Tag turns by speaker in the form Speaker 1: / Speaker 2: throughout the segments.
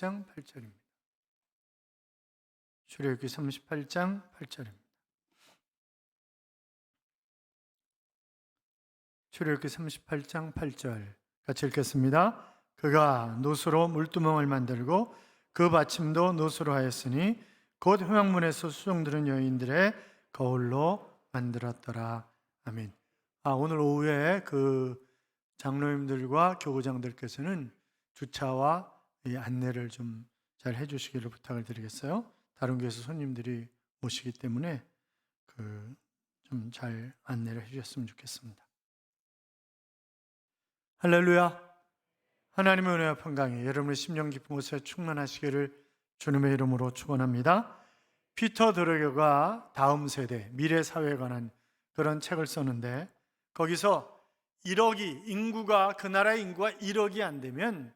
Speaker 1: 38장 8절입니다. 출애굽기 38장 8절입니다. 출애굽기 38장 8절 같이 읽겠습니다. 그가 노수로 물두멍을 만들고 그 받침도 노수로 하였으니 곧 회막문에서 수종드는 여인들의 거울로 만들었더라. 아멘. 오늘 오후에 그 장로님들과 교구장들께서는 주차와 이 안내를 좀 잘 해주시기를 부탁을 드리겠어요. 다른 교회에서 손님들이 오시기 때문에 좀 잘 안내를 해주셨으면 좋겠습니다. 할렐루야. 하나님의 은혜와 평강이 여러분의 심령 깊은 곳에 충만하시기를 주님의 이름으로 축원합니다. 피터 드러겨가 다음 세대 미래 사회에 관한 그런 책을 썼는데 거기서 그 나라의 인구가 1억이 안 되면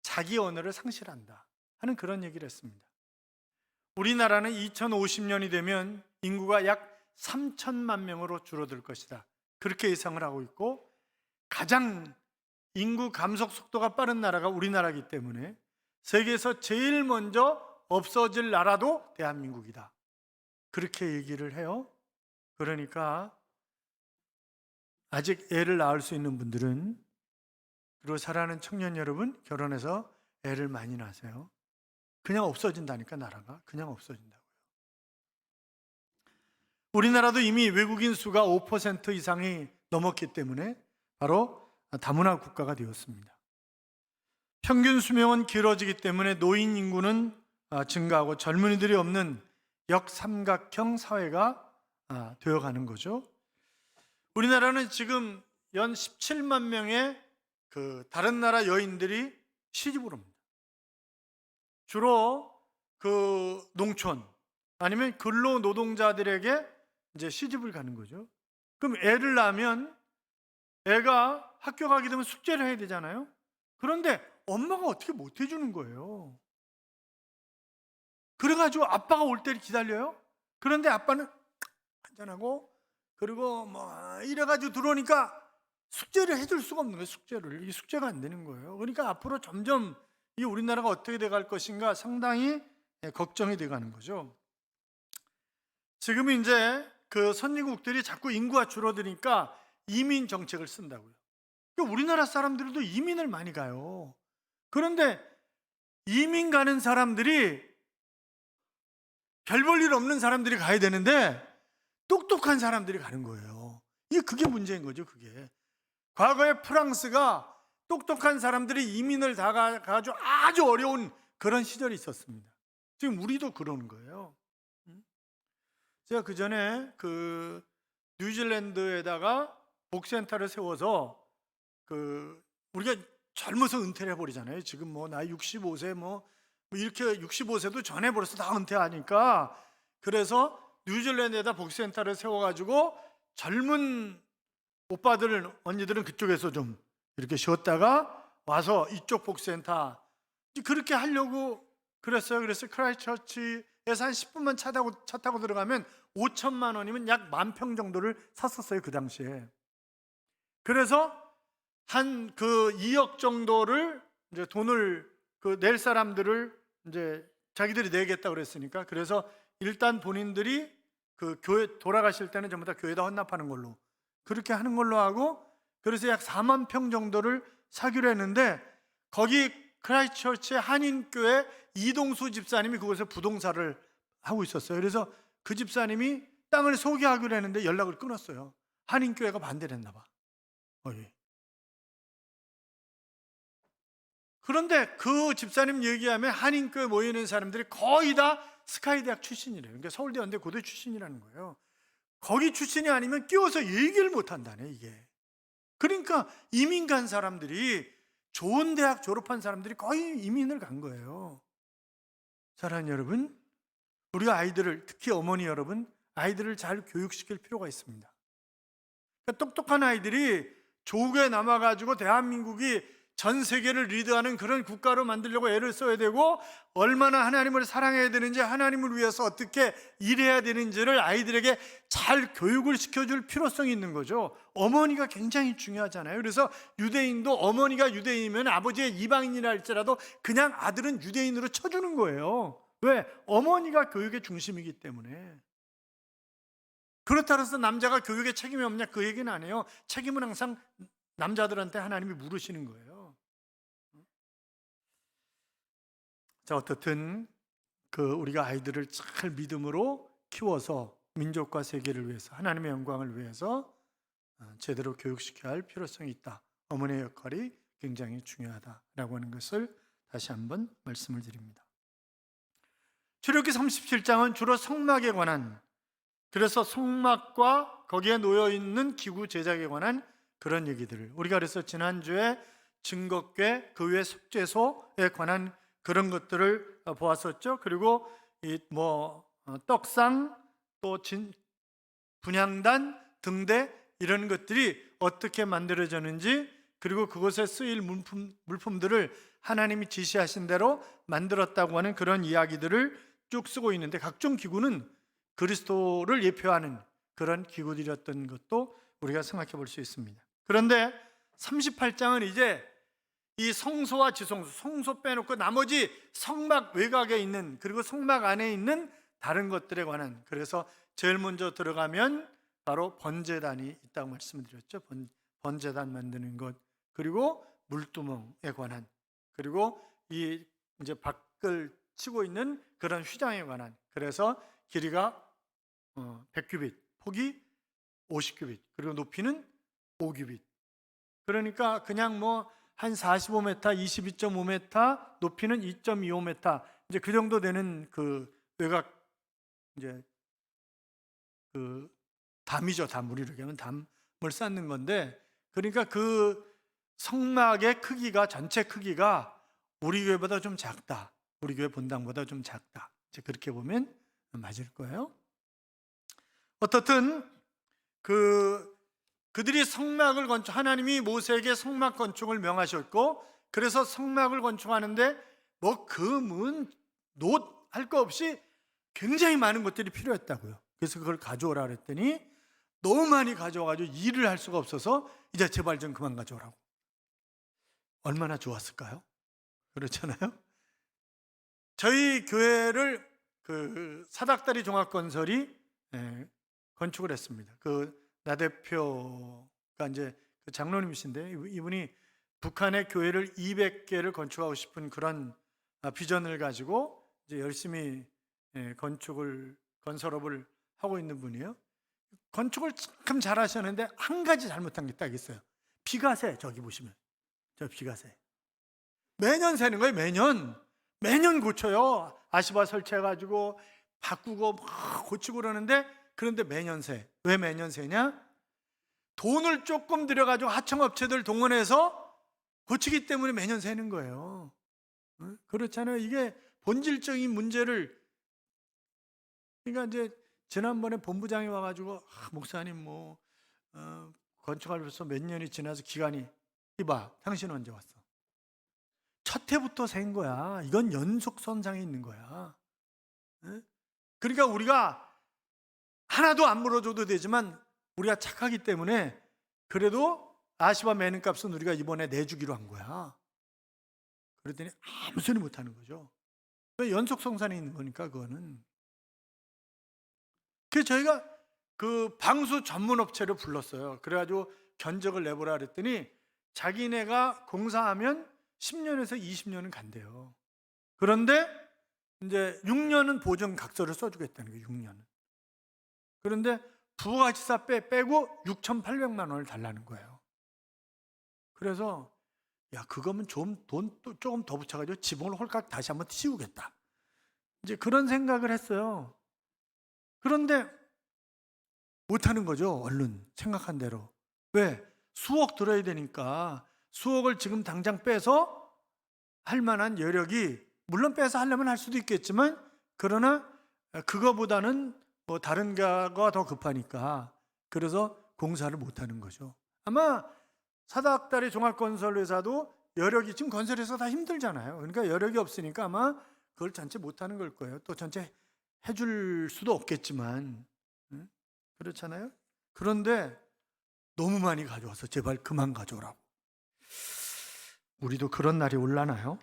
Speaker 1: 자기 언어를 상실한다 하는 그런 얘기를 했습니다. 우리나라는 2050년이 되면 인구가 약 3천만 명으로 줄어들 것이다, 그렇게 예상을 하고 있고, 가장 인구 감속 속도가 빠른 나라가 우리나라이기 때문에 세계에서 제일 먼저 없어질 나라도 대한민국이다, 그렇게 얘기를 해요. 그러니까 아직 애를 낳을 수 있는 분들은, 그리고 사랑하는 청년 여러분, 결혼해서 애를 많이 낳으세요. 그냥 없어진다니까, 나라가 그냥 없어진다고요. 우리나라도 이미 외국인 수가 5% 이상이 넘었기 때문에 바로 다문화 국가가 되었습니다. 평균 수명은 길어지기 때문에 노인 인구는 증가하고 젊은이들이 없는 역삼각형 사회가 되어가는 거죠. 우리나라는 지금 연 17만 명의 다른 나라 여인들이 시집을 옵니다. 주로 농촌 아니면 근로 노동자들에게 이제 시집을 가는 거죠. 그럼 애를 낳으면 애가 학교 가게 되면 숙제를 해야 되잖아요. 그런데 엄마가 어떻게 못 해주는 거예요. 그래가지고 아빠가 올 때를 기다려요. 그런데 아빠는 한잔하고 그리고 이래가지고 들어오니까 숙제를 해줄 수가 없는 거예요. 이 숙제가 안 되는 거예요. 그러니까 앞으로 점점 이 우리나라가 어떻게 돼갈 것인가 상당히 걱정이 돼가는 거죠. 지금 이제 선진국들이 자꾸 인구가 줄어드니까 이민 정책을 쓴다고요. 그러니까 우리나라 사람들도 이민을 많이 가요. 그런데 이민 가는 사람들이 별 볼 일 없는 사람들이 가야 되는데 똑똑한 사람들이 가는 거예요. 그게 문제인 거죠. 그게 과거에 프랑스가 똑똑한 사람들이 이민을 다 가가지고 아주 어려운 그런 시절이 있었습니다. 지금 우리도 그러는 거예요. 제가 그 전에 뉴질랜드에다가 복지센터를 세워서 우리가 젊어서 은퇴를 해버리잖아요. 지금 나이 65세 이렇게 65세도 전에 벌써 다 은퇴하니까, 그래서 뉴질랜드에다 복지센터를 세워가지고 젊은 오빠들 언니들은 그쪽에서 좀 이렇게 쉬었다가 와서 이쪽 복지센터 그렇게 하려고 그랬어요. 그래서 크라이스처치에서 한 10분만 차 타고 들어가면 5천만 원이면 약 10,000평 정도를 샀었어요, 그 당시에. 그래서 한 2억 정도를 이제 돈을 낼 사람들을 이제 자기들이 내겠다 그랬으니까, 그래서 일단 본인들이 교회 돌아가실 때는 전부 다 교회에다 헌납하는 걸로, 그렇게 하는 걸로 하고, 그래서 약 4만 평 정도를 사기로 했는데, 거기 크라이스처치의 한인교회 이동수 집사님이 그곳에 부동산을 하고 있었어요. 그래서 그 집사님이 땅을 소개하기로 했는데 연락을 끊었어요. 한인교회가 반대를 했나 봐. 그런데 그 집사님 얘기하면 한인교회 모여있는 사람들이 거의 다 스카이대학 출신이래요. 그러니까 서울대, 연대, 고대 출신이라는 거예요. 거기 출신이 아니면 끼워서 얘기를 못한다네, 이게. 그러니까 이민 간 사람들이, 좋은 대학 졸업한 사람들이 거의 이민을 간 거예요. 사랑하는 여러분, 우리가 아이들을, 특히 어머니 여러분, 아이들을 잘 교육시킬 필요가 있습니다. 그러니까 똑똑한 아이들이 조국에 남아가지고 대한민국이 전 세계를 리드하는 그런 국가로 만들려고 애를 써야 되고, 얼마나 하나님을 사랑해야 되는지, 하나님을 위해서 어떻게 일해야 되는지를 아이들에게 잘 교육을 시켜줄 필요성이 있는 거죠. 어머니가 굉장히 중요하잖아요. 그래서 유대인도 어머니가 유대인이면 아버지가 이방인이라 할지라도 그냥 아들은 유대인으로 쳐주는 거예요. 왜? 어머니가 교육의 중심이기 때문에. 그렇다고 해서 남자가 교육에 책임이 없냐, 그 얘기는 안 해요. 책임은 항상 남자들한테 하나님이 물으시는 거예요. 자, 어떻든 우리가 아이들을 잘 믿음으로 키워서 민족과 세계를 위해서, 하나님의 영광을 위해서 제대로 교육시켜야 할 필요성이 있다. 어머니의 역할이 굉장히 중요하다라고 하는 것을 다시 한번 말씀을 드립니다. 출애굽기 37장은 주로 성막에 관한, 그래서 성막과 거기에 놓여있는 기구 제작에 관한 그런 얘기들을, 우리가 그래서 지난주에 증거궤, 그 외 속죄소에 관한 그런 것들을 보았었죠. 그리고 떡상, 또 분향단, 등대, 이런 것들이 어떻게 만들어졌는지, 그리고 그곳에 쓰일 물품들을 하나님이 지시하신 대로 만들었다고 하는 그런 이야기들을 쭉 쓰고 있는데, 각종 기구는 그리스도를 예표하는 그런 기구들이었던 것도 우리가 생각해 볼 수 있습니다. 그런데 38장은 이제 이 성소와 지성소, 성소 빼놓고 나머지 성막 외곽에 있는, 그리고 성막 안에 있는 다른 것들에 관한, 그래서 제일 먼저 들어가면 바로 번제단이 있다고 말씀드렸죠. 번제단 만드는 것, 그리고 물두멍에 관한, 그리고 이 이제 밖을 치고 있는 그런 휘장에 관한, 그래서 길이가 100규빗, 폭이 50규빗, 그리고 높이는 5규빗. 그러니까 그냥 한 45m, 22.5m, 높이는 2.25m, 이제 그 정도 되는 그 외곽, 이제 그 담이죠. 담을 이렇게 하면 담을 쌓는 건데, 그러니까 그 성막의 크기가, 전체 크기가 우리 교회보다 좀 작다. 우리 교회 본당보다 좀 작다. 이제 그렇게 보면 맞을 거예요. 어떻든 그들이 성막을 하나님이 모세에게 성막 건축을 명하셨고, 그래서 성막을 건축하는데 금, 놋 할 거 없이 굉장히 많은 것들이 필요했다고요. 그래서 그걸 가져오라 그랬더니 너무 많이 가져와가지고 일을 할 수가 없어서 이제 제발 좀 그만 가져오라고. 얼마나 좋았을까요? 그렇잖아요. 저희 교회를 사닥다리 종합건설이 건축을 했습니다. 나 대표가 이제 장로님이신데, 이분이 북한의 교회를 200개를 건축하고 싶은 그런 비전을 가지고 이제 열심히 건설업을 하고 있는 분이에요. 건축을 참 잘하셨는데 한 가지 잘못한 게 딱 있어요. 비가 새. 저기 보시면 저 비가 새. 매년 새는 거예요. 매년 고쳐요. 아시바 설치해가지고 바꾸고 고치고 그러는데, 그런데 매년 새. 왜 매년 새냐? 돈을 조금 들여가지고 하청업체들 동원해서 고치기 때문에 매년 새는 거예요. 그렇잖아요. 이게 본질적인 문제를, 그러니까 이제 지난번에 본부장이 와가지고 목사님 건축할 벌써 몇 년이 지나서 기간이, 이봐 당신 언제 왔어? 첫 해부터 샌 거야. 이건 연속선상에 있는 거야. 그러니까 우리가 하나도 안 물어줘도 되지만 우리가 착하기 때문에 그래도 아시바 매는 값은 우리가 이번에 내주기로 한 거야. 그랬더니 아무 소리 못 하는 거죠. 왜? 연속성산에 있는 거니까 그거는. 그래서 저희가 그 방수 전문 업체를 불렀어요. 그래가지고 견적을 내보라 그랬더니 자기네가 공사하면 10년에서 20년은 간대요. 그런데 이제 6년은 보증 각서를 써주겠다는 거예요. 6년은. 그런데 부가가치세 빼고 6,800만 원을 달라는 거예요. 그래서 야, 그거면 돈 조금 더 붙여가지고 지붕을 홀깍 다시 한번 씌우겠다. 이제 그런 생각을 했어요. 그런데 못하는 거죠. 얼른 생각한 대로. 왜? 수억 들어야 되니까 수억을 지금 당장 빼서 할 만한 여력이, 물론 빼서 하려면 할 수도 있겠지만, 그러나 그거보다는 다른 거가 더 급하니까, 그래서 공사를 못하는 거죠. 아마 사닥다리 종합건설회사도 여력이 지금 건설에서 다 힘들잖아요. 그러니까 여력이 없으니까 아마 그걸 전체 못하는 걸 거예요. 또 전체 해줄 수도 없겠지만, 응? 그렇잖아요. 그런데 너무 많이 가져와서 제발 그만 가져오라고. 우리도 그런 날이 올라나요?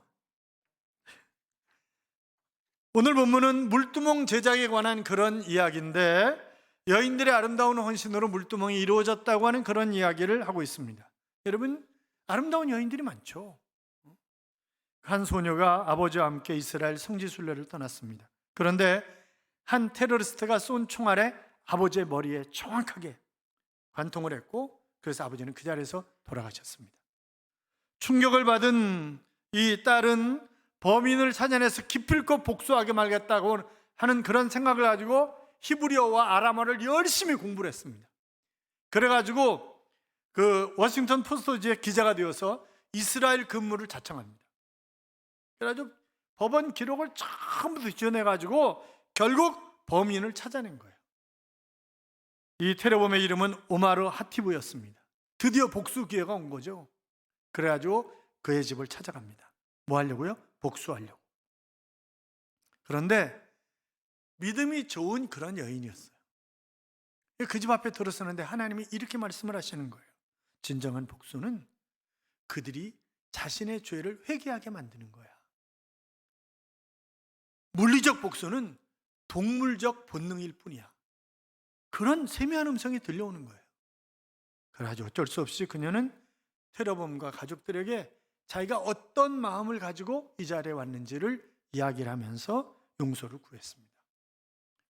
Speaker 1: 오늘 본문은 물두멍 제작에 관한 그런 이야기인데, 여인들의 아름다운 헌신으로 물두멍이 이루어졌다고 하는 그런 이야기를 하고 있습니다. 여러분, 아름다운 여인들이 많죠. 한 소녀가 아버지와 함께 이스라엘 성지순례를 떠났습니다. 그런데 한 테러리스트가 쏜 총알에 아버지의 머리에 정확하게 관통을 했고, 그래서 아버지는 그 자리에서 돌아가셨습니다. 충격을 받은 이 딸은 범인을 찾아내서 기필코 복수하게 말겠다고 하는 그런 생각을 가지고 히브리어와 아람어를 열심히 공부를 했습니다. 그래가지고 그 워싱턴 포스트지의 기자가 되어서 이스라엘 근무를 자청합니다. 그래가지고 법원 기록을 전부 뒤져내가지고 결국 범인을 찾아낸 거예요. 이 테러범의 이름은 오마르 하티브였습니다. 드디어 복수 기회가 온 거죠. 그래가지고 그의 집을 찾아갑니다. 뭐 하려고요? 복수하려고. 그런데 믿음이 좋은 그런 여인이었어요. 그 집 앞에 들어서는데 하나님이 이렇게 말씀을 하시는 거예요. 진정한 복수는 그들이 자신의 죄를 회개하게 만드는 거야. 물리적 복수는 동물적 본능일 뿐이야. 그런 세미한 음성이 들려오는 거예요. 그래가지고 어쩔 수 없이 그녀는 테러범과 가족들에게 자기가 어떤 마음을 가지고 이 자리에 왔는지를 이야기를 하면서 용서를 구했습니다.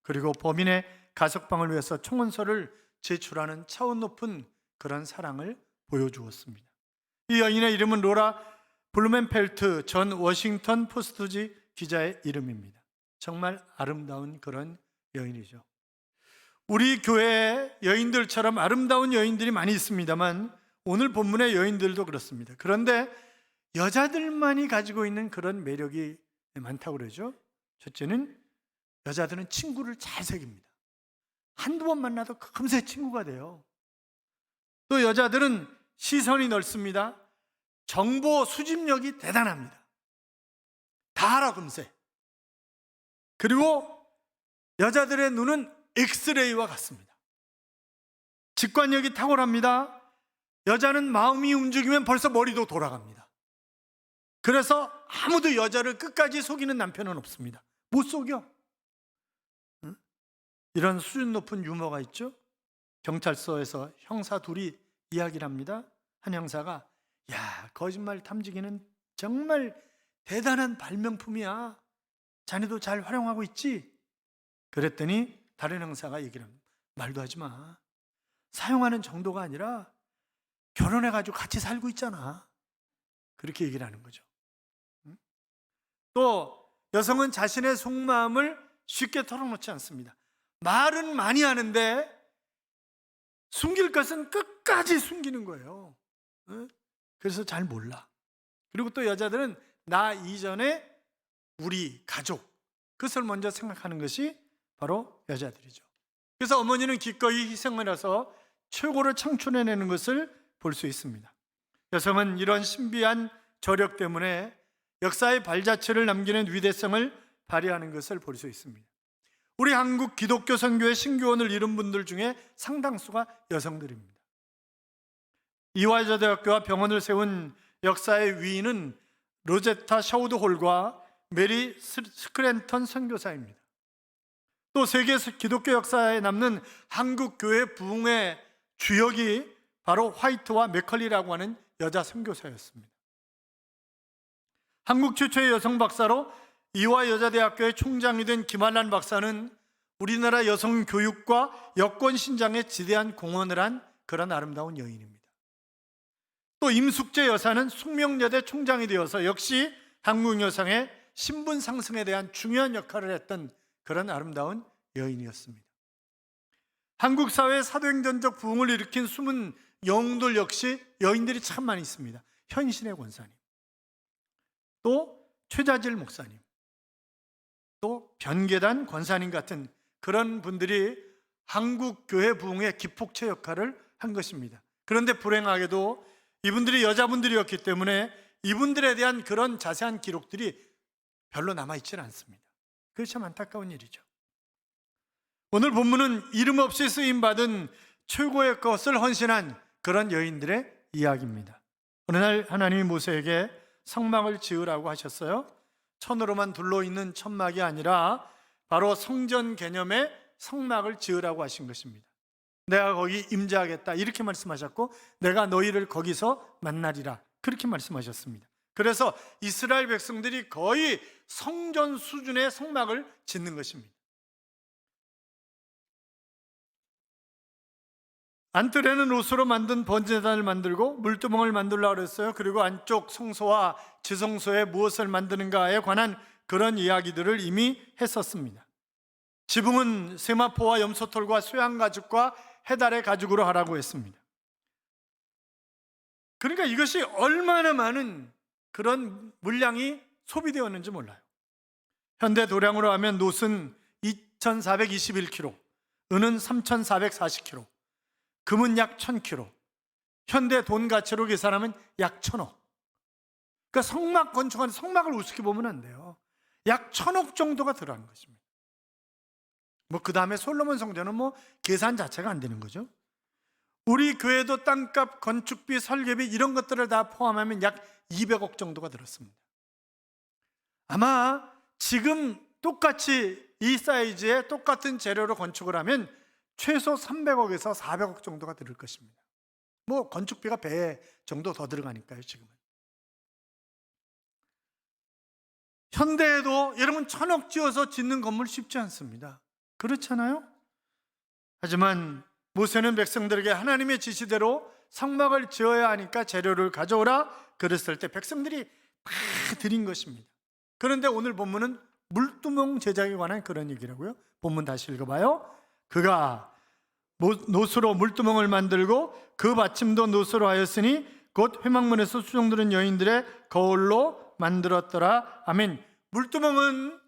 Speaker 1: 그리고 범인의 가석방을 위해서 청원서를 제출하는 차원 높은 그런 사랑을 보여주었습니다. 이 여인의 이름은 로라 블루멘펠트 전 워싱턴 포스트지 기자의 이름입니다. 정말 아름다운 그런 여인이죠. 우리 교회에 여인들처럼 아름다운 여인들이 많이 있습니다만 오늘 본문의 여인들도 그렇습니다. 그런데 여자들만이 가지고 있는 그런 매력이 많다고 그러죠. 첫째는 여자들은 친구를 잘 사귀입니다. 한두 번 만나도 금세 친구가 돼요. 또 여자들은 시선이 넓습니다. 정보 수집력이 대단합니다. 다 알아 금세. 그리고 여자들의 눈은 엑스레이와 같습니다. 직관력이 탁월합니다. 여자는 마음이 움직이면 벌써 머리도 돌아갑니다. 그래서 아무도 여자를 끝까지 속이는 남편은 없습니다. 못 속여. 응? 이런 수준 높은 유머가 있죠. 경찰서에서 형사 둘이 이야기를 합니다. 한 형사가 야, 거짓말 탐지기는 정말 대단한 발명품이야. 자네도 잘 활용하고 있지? 그랬더니 다른 형사가 얘기를 합니다. 말도 하지 마. 사용하는 정도가 아니라 결혼해가지고 같이 살고 있잖아. 그렇게 얘기를 하는 거죠. 또 여성은 자신의 속마음을 쉽게 털어놓지 않습니다. 말은 많이 하는데 숨길 것은 끝까지 숨기는 거예요. 그래서 잘 몰라. 그리고 또 여자들은 나 이전에 우리 가족, 그것을 먼저 생각하는 것이 바로 여자들이죠. 그래서 어머니는 기꺼이 희생을 해서 최고로 창출해내는 것을 볼 수 있습니다. 여성은 이런 신비한 저력 때문에 역사의 발자취를 남기는 위대성을 발휘하는 것을 볼 수 있습니다. 우리 한국 기독교 선교의 신교원을 이룬 분들 중에 상당수가 여성들입니다. 이화여자대학교와 병원을 세운 역사의 위인은 로제타 샤우드 홀과 메리 스크랜턴 선교사입니다. 또 세계 기독교 역사에 남는 한국 교회 부흥의 주역이 바로 화이트와 맥컬리라고 하는 여자 선교사였습니다. 한국 최초의 여성 박사로 이화여자대학교의 총장이 된 김한란 박사는 우리나라 여성 교육과 여권 신장에 지대한 공헌을 한 그런 아름다운 여인입니다. 또 임숙재 여사는 숙명여대 총장이 되어서 역시 한국 여성의 신분 상승에 대한 중요한 역할을 했던 그런 아름다운 여인이었습니다. 한국 사회의 사도행전적 부흥을 일으킨 숨은 영웅들 역시 여인들이 참 많이 있습니다. 현신의 권사님, 또 최자질 목사님, 또 변계단 권사님 같은 그런 분들이 한국 교회 부흥의 기폭제 역할을 한 것입니다. 그런데 불행하게도 이분들이 여자분들이었기 때문에 이분들에 대한 그런 자세한 기록들이 별로 남아있지는 않습니다. 그게 참 안타까운 일이죠. 오늘 본문은 이름 없이 쓰임받은 최고의 것을 헌신한 그런 여인들의 이야기입니다. 어느 날 하나님이 모세에게 성막을 지으라고 하셨어요. 천으로만 둘러있는 천막이 아니라 바로 성전 개념의 성막을 지으라고 하신 것입니다. 내가 거기 임재하겠다 이렇게 말씀하셨고, 내가 너희를 거기서 만나리라 그렇게 말씀하셨습니다. 그래서 이스라엘 백성들이 거의 성전 수준의 성막을 짓는 것입니다. 안뜰에는 롯으로 만든 번제단을 만들고 물두멍을 만들려고 그랬어요. 그리고 안쪽 성소와 지성소에 무엇을 만드는가에 관한 그런 이야기들을 이미 했었습니다. 지붕은 세마포와 염소털과 쇠양 가죽과 해달의 가죽으로 하라고 했습니다. 그러니까 이것이 얼마나 많은 그런 물량이 소비되었는지 몰라요. 현대 도량으로 하면 놋은 2421kg, 은은 3440kg, 금은 약 1000kg, 현대 돈 가치로 계산하면 약 1000억. 그러니까 성막 건축하는, 성막을 우습게 보면 안 돼요. 약 1000억 정도가 들어가는 것입니다. 그 다음에 솔로몬 성전은 계산 자체가 안 되는 거죠. 우리 교회도 땅값, 건축비, 설계비 이런 것들을 다 포함하면 약 200억 정도가 들었습니다. 아마 지금 똑같이 이 사이즈의 똑같은 재료로 건축을 하면 최소 300억에서 400억 정도가 들을 것입니다. 건축비가 배 정도 더 들어가니까요, 지금은. 현대에도 여러분 1000억 지어서 짓는 건물 쉽지 않습니다. 그렇잖아요? 하지만 모세는 백성들에게 하나님의 지시대로 성막을 지어야 하니까 재료를 가져오라 그랬을 때 백성들이 다 드린 것입니다. 그런데 오늘 본문은 물두멍 제작에 관한 그런 얘기라고요. 본문 다시 읽어봐요. 그가 놋으로 물두멍을 만들고 그 받침도 놋으로 하였으니 곧 회막문에서 수종드는 여인들의 거울로 만들었더라. 아멘. 물두멍은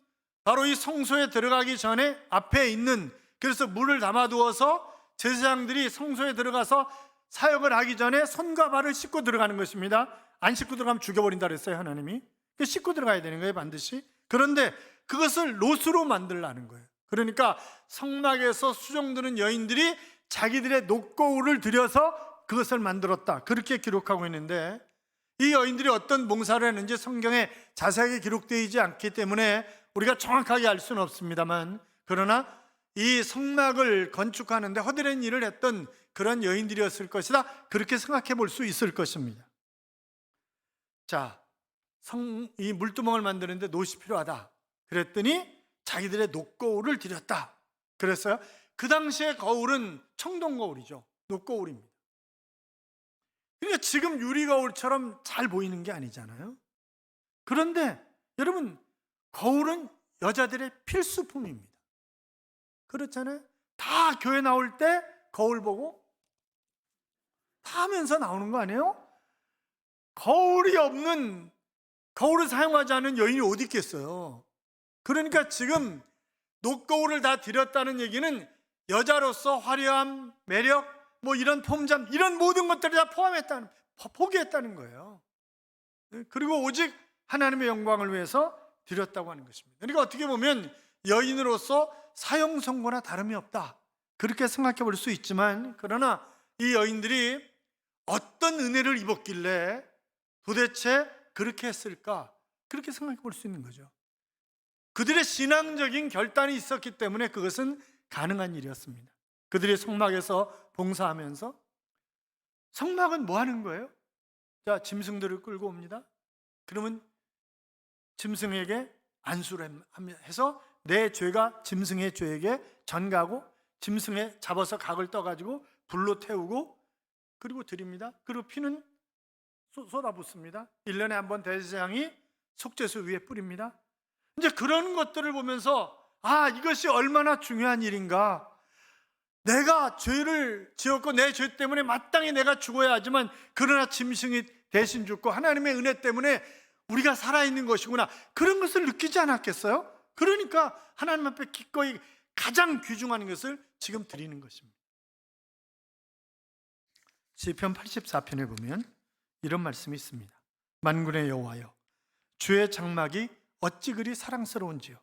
Speaker 1: 바로 이 성소에 들어가기 전에 앞에 있는, 그래서 물을 담아두어서 제사장들이 성소에 들어가서 사역을 하기 전에 손과 발을 씻고 들어가는 것입니다. 안 씻고 들어가면 죽여버린다 그랬어요, 하나님이. 씻고 들어가야 되는 거예요, 반드시. 그런데 그것을 놋으로 만들라는 거예요. 그러니까 성막에서 수종드는 여인들이 자기들의 놋거울을 들여서 그것을 만들었다, 그렇게 기록하고 있는데, 이 여인들이 어떤 봉사를 했는지 성경에 자세하게 기록되어 있지 않기 때문에 우리가 정확하게 알 수는 없습니다만, 그러나 이 성막을 건축하는데 허드렛 일을 했던 그런 여인들이었을 것이다, 그렇게 생각해 볼 수 있을 것입니다. 자, 이 물두멍을 만드는데 놋이 필요하다 그랬더니 자기들의 놋거울을 드렸다 그랬어요. 그 당시에 거울은 청동거울이죠. 놋거울입니다. 그러니까 지금 유리거울처럼 잘 보이는 게 아니잖아요. 그런데 여러분, 거울은 여자들의 필수품입니다. 그렇잖아요. 다 교회 나올 때 거울 보고 다 하면서 나오는 거 아니에요? 거울을 사용하지 않은 여인이 어디 있겠어요. 그러니까 지금 놋거울을 다 드렸다는 얘기는 여자로서 화려함, 매력, 이런 폼잠, 이런 모든 것들을 다 포기했다는 거예요. 그리고 오직 하나님의 영광을 위해서 드렸다고 하는 것입니다. 그러니까 어떻게 보면 여인으로서 사형 선고나 다름이 없다, 그렇게 생각해 볼 수 있지만, 그러나 이 여인들이 어떤 은혜를 입었길래 도대체 그렇게 했을까, 그렇게 생각해 볼 수 있는 거죠. 그들의 신앙적인 결단이 있었기 때문에 그것은 가능한 일이었습니다. 그들이 성막에서 봉사하면서, 성막은 뭐 하는 거예요? 자, 짐승들을 끌고 옵니다. 그러면 짐승에게 안수를 해서 내 죄가 짐승의 죄에게 전가고, 짐승에 잡아서 각을 떠가지고 불로 태우고, 그리고 드립니다. 그리고 피는 쏟아붓습니다. 1년에 한 번 대제사장이 속죄소 위에 뿌립니다. 이제 그런 것들을 보면서 이것이 얼마나 중요한 일인가. 내가 죄를 지었고 내 죄 때문에 마땅히 내가 죽어야 하지만, 그러나 짐승이 대신 죽고 하나님의 은혜 때문에 우리가 살아있는 것이구나, 그런 것을 느끼지 않았겠어요? 그러니까 하나님 앞에 기꺼이 가장 귀중한 것을 지금 드리는 것입니다. 시편 84편에 보면 이런 말씀이 있습니다. 만군의 여호와여, 주의 장막이 어찌 그리 사랑스러운지요.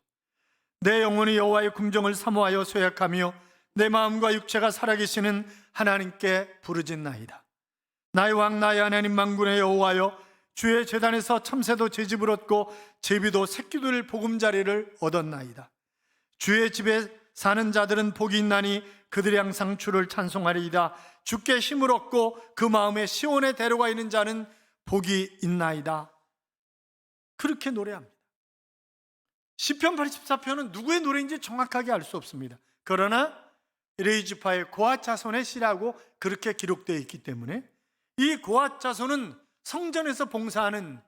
Speaker 1: 내 영혼이 여호와의 궁정을 사모하여 쇠약하며 내 마음과 육체가 살아계시는 하나님께 부르짖나이다. 나의 왕 나의 하나님 만군의 여호와여, 주의 제단에서 참새도 제 집을 얻고 제비도 새끼들 보금자리를 얻었나이다. 주의 집에 사는 자들은 복이 있나니 그들이 항상 주를 찬송하리이다. 주께 힘을 얻고 그 마음에 시온에 데려가 있는 자는 복이 있나이다. 그렇게 노래합니다. 시편 84편은 누구의 노래인지 정확하게 알 수 없습니다. 그러나 레위지파의 고핫 자손의 시라고 그렇게 기록되어 있기 때문에 이 고핫 자손은 성전에서 봉사하는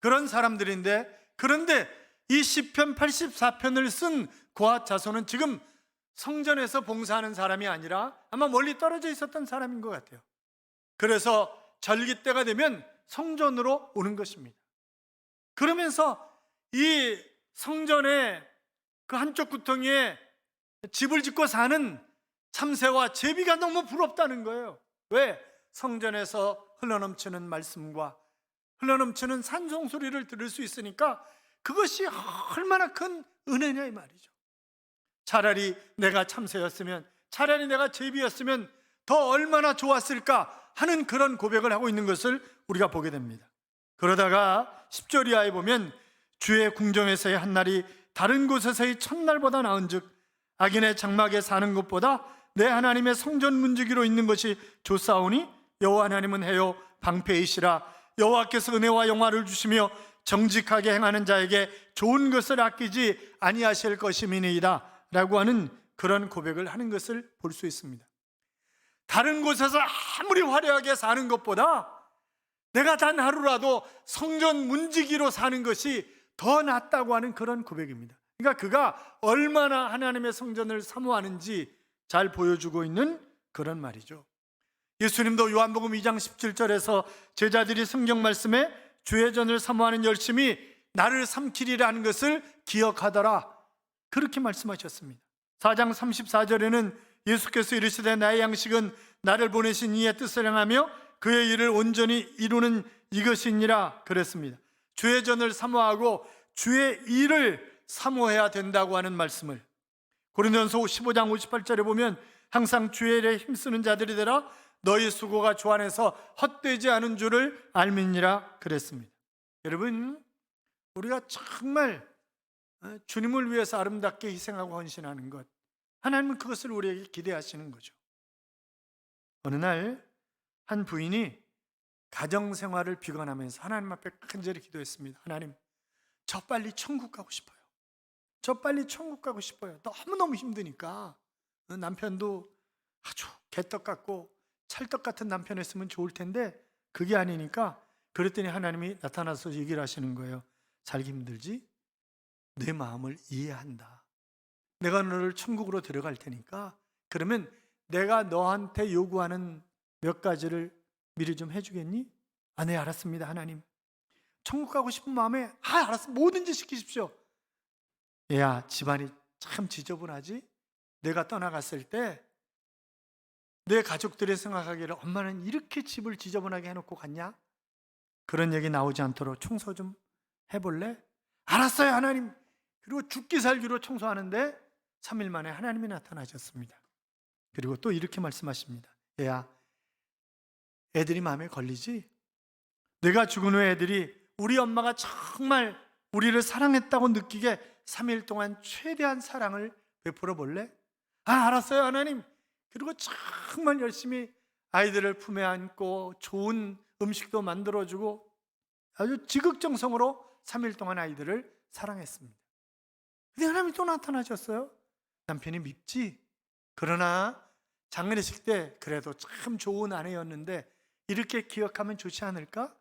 Speaker 1: 그런 사람들인데, 그런데 이 시편 84편을 쓴 고핫 자손은 지금 성전에서 봉사하는 사람이 아니라 아마 멀리 떨어져 있었던 사람인 것 같아요. 그래서 절기 때가 되면 성전으로 오는 것입니다. 그러면서 이 성전의 그 한쪽 구덩이에 집을 짓고 사는 참새와 제비가 너무 부럽다는 거예요. 왜? 성전에서 흘러넘치는 말씀과 흘러넘치는 산송 소리를 들을 수 있으니까 그것이 얼마나 큰 은혜냐 이 말이죠. 차라리 내가 참새였으면, 차라리 내가 제비였으면 더 얼마나 좋았을까 하는 그런 고백을 하고 있는 것을 우리가 보게 됩니다. 그러다가 10절 이하에 보면 주의 궁정에서의 한날이 다른 곳에서의 첫날보다 나은즉 악인의 장막에 사는 것보다 내 하나님의 성전 문지기로 있는 것이 좋사오니 여호와 하나님은 해요 방패이시라. 여호와께서 은혜와 영화를 주시며 정직하게 행하는 자에게 좋은 것을 아끼지 아니하실 것임이니이다 라고 하는 그런 고백을 하는 것을 볼 수 있습니다. 다른 곳에서 아무리 화려하게 사는 것보다 내가 단 하루라도 성전 문지기로 사는 것이 더 낫다고 하는 그런 고백입니다. 그러니까 그가 얼마나 하나님의 성전을 사모하는지 잘 보여주고 있는 그런 말이죠. 예수님도 요한복음 2장 17절에서 제자들이 성경 말씀에 주의 전을 사모하는 열심이 나를 삼키리라는 것을 기억하더라, 그렇게 말씀하셨습니다. 4장 34절에는 예수께서 이르시되 나의 양식은 나를 보내신 이의 뜻을 행하며 그의 일을 온전히 이루는 이것이니라 그랬습니다. 주의 전을 사모하고 주의 일을 사모해야 된다고 하는 말씀을 고린도전서 15장 58절에 보면 항상 주의 일에 힘쓰는 자들이 되라 너희 수고가 주 안에서 헛되지 않은 줄을 알미니라 그랬습니다. 여러분, 우리가 정말 주님을 위해서 아름답게 희생하고 헌신하는 것, 하나님은 그것을 우리에게 기대하시는 거죠. 어느 날 한 부인이 가정생활을 비관하면서 하나님 앞에 간절히 기도했습니다. 하나님, 저 빨리 천국 가고 싶어요. 저 빨리 천국 가고 싶어요. 너무너무 힘드니까. 남편도 아주 개떡 같고 찰떡 같은 남편이었으면 좋을 텐데 그게 아니니까. 그랬더니 하나님이 나타나서 얘기를 하시는 거예요. 살기 힘들지? 내 마음을 이해한다. 내가 너를 천국으로 데려갈 테니까 그러면 내가 너한테 요구하는 몇 가지를 미리 좀 해주겠니? 아, 네, 알았습니다, 하나님. 천국 가고 싶은 마음에 알았어, 뭐든지 시키십시오. 얘야, 집안이 참 지저분하지? 내가 떠나갔을 때 내 가족들이 생각하기를 엄마는 이렇게 집을 지저분하게 해놓고 갔냐? 그런 얘기 나오지 않도록 청소 좀 해볼래? 알았어요, 하나님. 그리고 죽기 살기로 청소하는데 3일 만에 하나님이 나타나셨습니다. 그리고 또 이렇게 말씀하십니다. 얘야, 애들이 마음에 걸리지? 내가 죽은 후에 애들이 우리 엄마가 정말 우리를 사랑했다고 느끼게 3일 동안 최대한 사랑을 베풀어 볼래? 알았어요, 하나님. 그리고 정말 열심히 아이들을 품에 안고 좋은 음식도 만들어주고 아주 지극정성으로 3일 동안 아이들을 사랑했습니다. 근데 하나님이 또 나타나셨어요. 남편이 밉지? 그러나 장례식 때 그래도 참 좋은 아내였는데 이렇게 기억하면 좋지 않을까?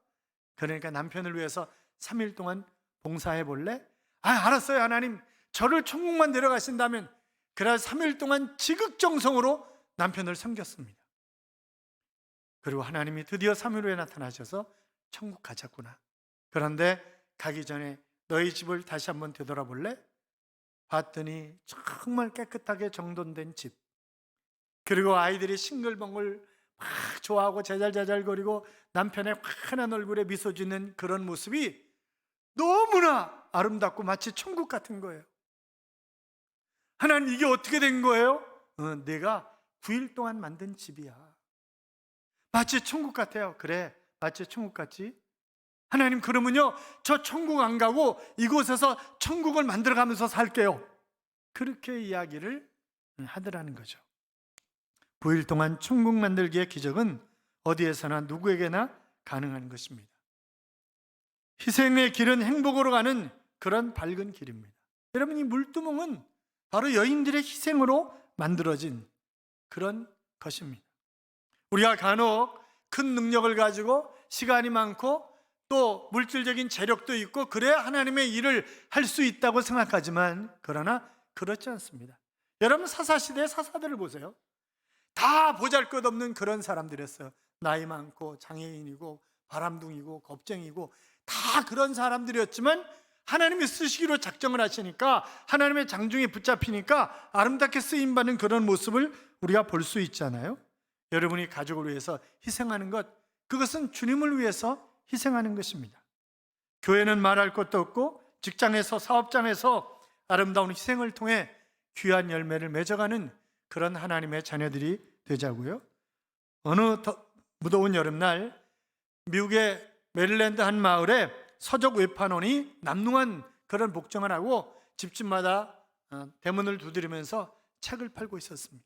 Speaker 1: 그러니까 남편을 위해서 3일 동안 봉사해 볼래? 알았어요, 하나님. 저를 천국만 데려가신다면. 그래 3일 동안 지극정성으로 남편을 섬겼습니다. 그리고 하나님이 드디어 3일 후에 나타나셔서 천국 가자꾸나. 그런데 가기 전에 너희 집을 다시 한번 되돌아볼래? 봤더니 정말 깨끗하게 정돈된 집, 그리고 아이들이 싱글벙글 좋아하고 제잘제잘거리고 남편의 환한 얼굴에 미소 짓는 그런 모습이 너무나 아름답고 마치 천국 같은 거예요. 하나님, 이게 어떻게 된 거예요? 내가 9일 동안 만든 집이야. 마치 천국 같아요. 그래, 마치 천국 같지? 하나님, 그러면요, 저 천국 안 가고 이곳에서 천국을 만들어가면서 살게요. 그렇게 이야기를 하더라는 거죠. 9일 동안 천국 만들기의 기적은 어디에서나 누구에게나 가능한 것입니다. 희생의 길은 행복으로 가는 그런 밝은 길입니다. 여러분, 이 물두멍은 바로 여인들의 희생으로 만들어진 그런 것입니다. 우리가 간혹 큰 능력을 가지고 시간이 많고 또 물질적인 재력도 있고 그래야 하나님의 일을 할 수 있다고 생각하지만, 그러나 그렇지 않습니다. 여러분, 사사시대의 사사들을 보세요. 다 보잘것없는 그런 사람들이었어요. 나이 많고 장애인이고 바람둥이고 겁쟁이고 다 그런 사람들이었지만, 하나님이 쓰시기로 작정을 하시니까, 하나님의 장중에 붙잡히니까 아름답게 쓰임받는 그런 모습을 우리가 볼 수 있잖아요. 여러분이 가족을 위해서 희생하는 것, 그것은 주님을 위해서 희생하는 것입니다. 교회는 말할 것도 없고 직장에서, 사업장에서 아름다운 희생을 통해 귀한 열매를 맺어가는 그런 하나님의 자녀들이 되자고요. 어느 무더운 여름날 미국의 메릴랜드 한 마을에 서적 외판원이 남루한 그런 복장을 하고 집집마다 대문을 두드리면서 책을 팔고 있었습니다.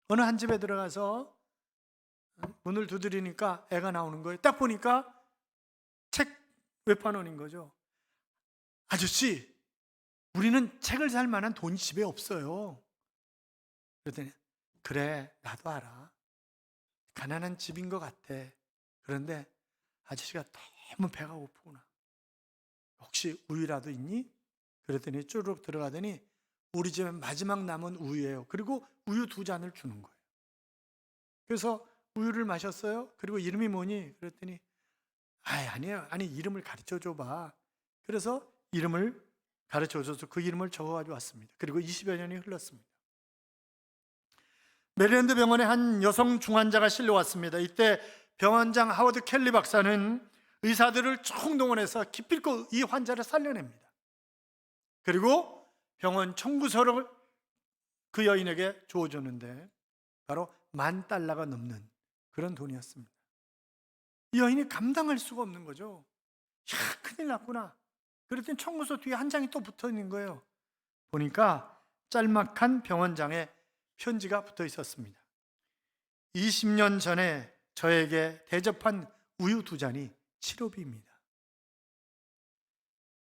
Speaker 1: 어느 한 집에 들어가서 문을 두드리니까 애가 나오는 거예요. 딱 보니까 책 외판원인 거죠. 아저씨, 우리는 책을 살 만한 돈이 집에 없어요. 그랬더니, 그래, 나도 알아. 가난한 집인 것 같아. 그런데 아저씨가 너무 배가 고프구나. 혹시 우유라도 있니? 그랬더니 쪼르륵 들어가더니 우리 집에 마지막 남은 우유예요. 그리고 우유 2잔을 주는 거예요. 그래서 우유를 마셨어요. 그리고 이름이 뭐니? 그랬더니 아니에요. 아니, 이름을 가르쳐 줘봐. 그래서 이름을 가르쳐 줘서 그 이름을 적어가지고 왔습니다. 그리고 20여 년이 흘렀습니다. 메릴랜드 병원에 한 여성 중환자가 실려왔습니다. 이때 병원장 하워드 켈리 박사는 의사들을 총동원해서 기필코 이 환자를 살려냅니다. 그리고 병원 청구서를 그 여인에게 주어줬는데 바로 $10,000가 넘는 그런 돈이었습니다. 이 여인이 감당할 수가 없는 거죠. 야, 큰일 났구나. 그랬더니 청구서 뒤에 한 장이 또 붙어 있는 거예요. 보니까 짤막한 병원장의 편지가 붙어 있었습니다. 20년 전에 저에게 대접한 우유 2잔이 치료비입니다.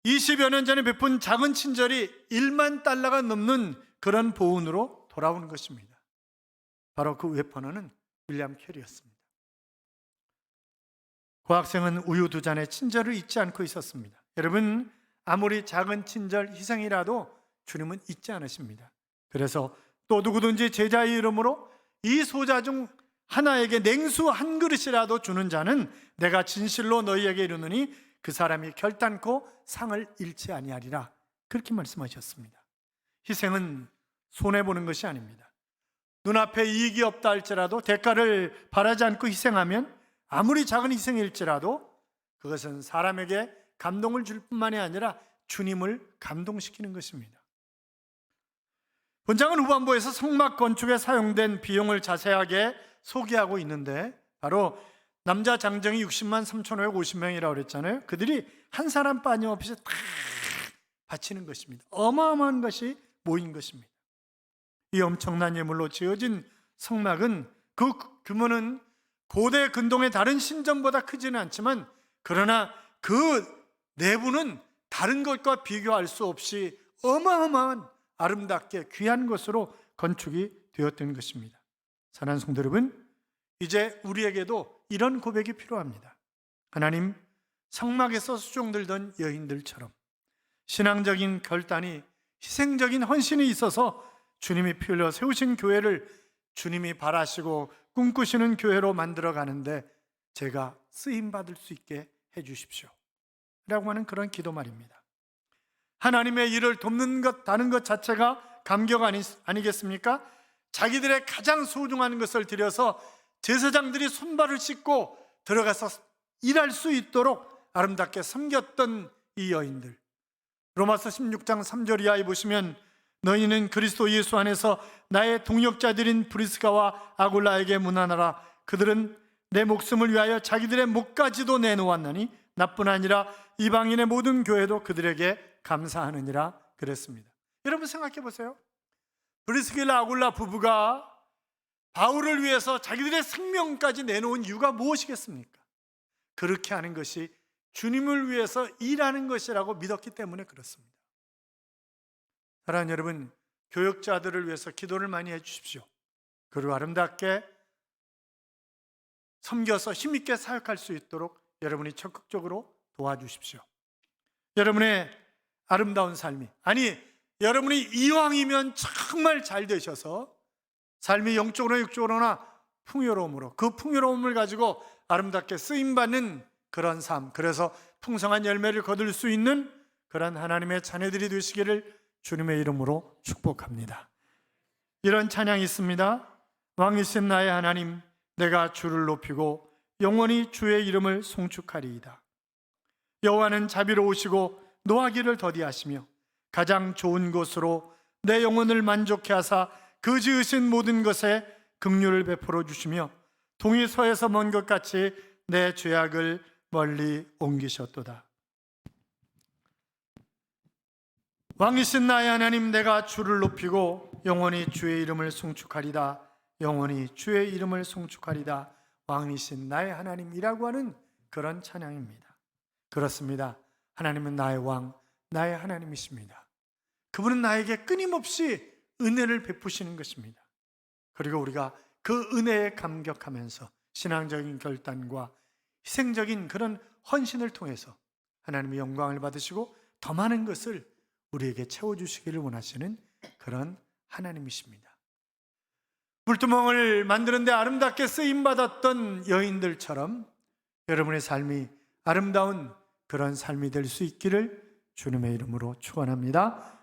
Speaker 1: 20여 년 전에 베푼 작은 친절이 $10,000,000가 넘는 그런 보훈으로 돌아오는 것입니다. 바로 그 외판원은 윌리엄 캐리였습니다. 그 학생은 우유 2잔의 친절을 잊지 않고 있었습니다. 여러분, 아무리 작은 친절, 희생이라도 주님은 잊지 않으십니다. 그래서 또 누구든지 제자의 이름으로 이 소자 중 하나에게 냉수 한 그릇이라도 주는 자는 내가 진실로 너희에게 이르노니 그 사람이 결단코 상을 잃지 아니하리라. 그렇게 말씀하셨습니다. 희생은 손해보는 것이 아닙니다. 눈앞에 이익이 없다 할지라도 대가를 바라지 않고 희생하면 아무리 작은 희생일지라도 그것은 사람에게 감동을 줄 뿐만이 아니라 주님을 감동시키는 것입니다. 본장은 후반부에서 성막 건축에 사용된 비용을 자세하게 소개하고 있는데, 바로 남자 장정이 603,550명이라고 그랬잖아요. 그들이 한 사람 빠짐없이 다 바치는 것입니다. 어마어마한 것이 모인 것입니다. 이 엄청난 예물로 지어진 성막은 그 규모는 고대 근동의 다른 신전보다 크지는 않지만, 그러나 그 내부는 다른 것과 비교할 수 없이 어마어마한 아름답게 귀한 것으로 건축이 되었던 것입니다. 사랑하는 성도 여러분, 이제 우리에게도 이런 고백이 필요합니다. 하나님, 성막에서 수종들던 여인들처럼 신앙적인 결단이, 희생적인 헌신이 있어서 주님이 피 흘려 세우신 교회를 주님이 바라시고 꿈꾸시는 교회로 만들어 가는데 제가 쓰임받을 수 있게 해주십시오 라고 하는 그런 기도 말입니다. 하나님의 일을 돕는 것, 다는 것 자체가 감격 아니겠습니까? 자기들의 가장 소중한 것을 들여서 제사장들이 손발을 씻고 들어가서 일할 수 있도록 아름답게 섬겼던 이 여인들. 로마서 16장 3절 이하에 보시면 너희는 그리스도 예수 안에서 나의 동역자들인 브리스가와 아굴라에게 문안하라. 그들은 내 목숨을 위하여 자기들의 목까지도 내놓았나니 나뿐 아니라 이방인의 모든 교회도 그들에게 감사하느니라 그랬습니다. 여러분 생각해 보세요. 브리스길라 아굴라 부부가 바울을 위해서 자기들의 생명까지 내놓은 이유가 무엇이겠습니까? 그렇게 하는 것이 주님을 위해서 일하는 것이라고 믿었기 때문에 그렇습니다. 사랑하는 여러분, 교역자들을 위해서 기도를 많이 해주십시오. 그리고 아름답게 섬겨서 힘있게 사역할 수 있도록 여러분이 적극적으로 도와주십시오. 여러분의 아름다운 삶이, 아니 여러분이 이왕이면 정말 잘 되셔서 삶이 영적으로나 육적으로나 풍요로움으로, 그 풍요로움을 가지고 아름답게 쓰임받는 그런 삶, 그래서 풍성한 열매를 거둘 수 있는 그런 하나님의 자녀들이 되시기를 주님의 이름으로 축복합니다. 이런 찬양이 있습니다. 왕이신 나의 하나님, 내가 주를 높이고 영원히 주의 이름을 송축하리이다. 여호와는 자비로우시고 노하기를 더디하시며 가장 좋은 곳으로 내 영혼을 만족해 하사 그 지으신 모든 것에 긍휼을 베풀어 주시며 동이 서에서 먼 것 같이 내 죄악을 멀리 옮기셨도다. 왕이신 나의 하나님, 내가 주를 높이고 영원히 주의 이름을 송축하리다. 영원히 주의 이름을 송축하리다. 왕이신 나의 하나님이라고 하는 그런 찬양입니다. 그렇습니다. 하나님은 나의 왕, 나의 하나님이십니다. 그분은 나에게 끊임없이 은혜를 베푸시는 것입니다. 그리고 우리가 그 은혜에 감격하면서 신앙적인 결단과 희생적인 그런 헌신을 통해서 하나님의 영광을 받으시고 더 많은 것을 우리에게 채워주시기를 원하시는 그런 하나님이십니다. 물두멍을 만드는데 아름답게 쓰임받았던 여인들처럼 여러분의 삶이 아름다운 그런 삶이 될 수 있기를 주님의 이름으로 축원합니다.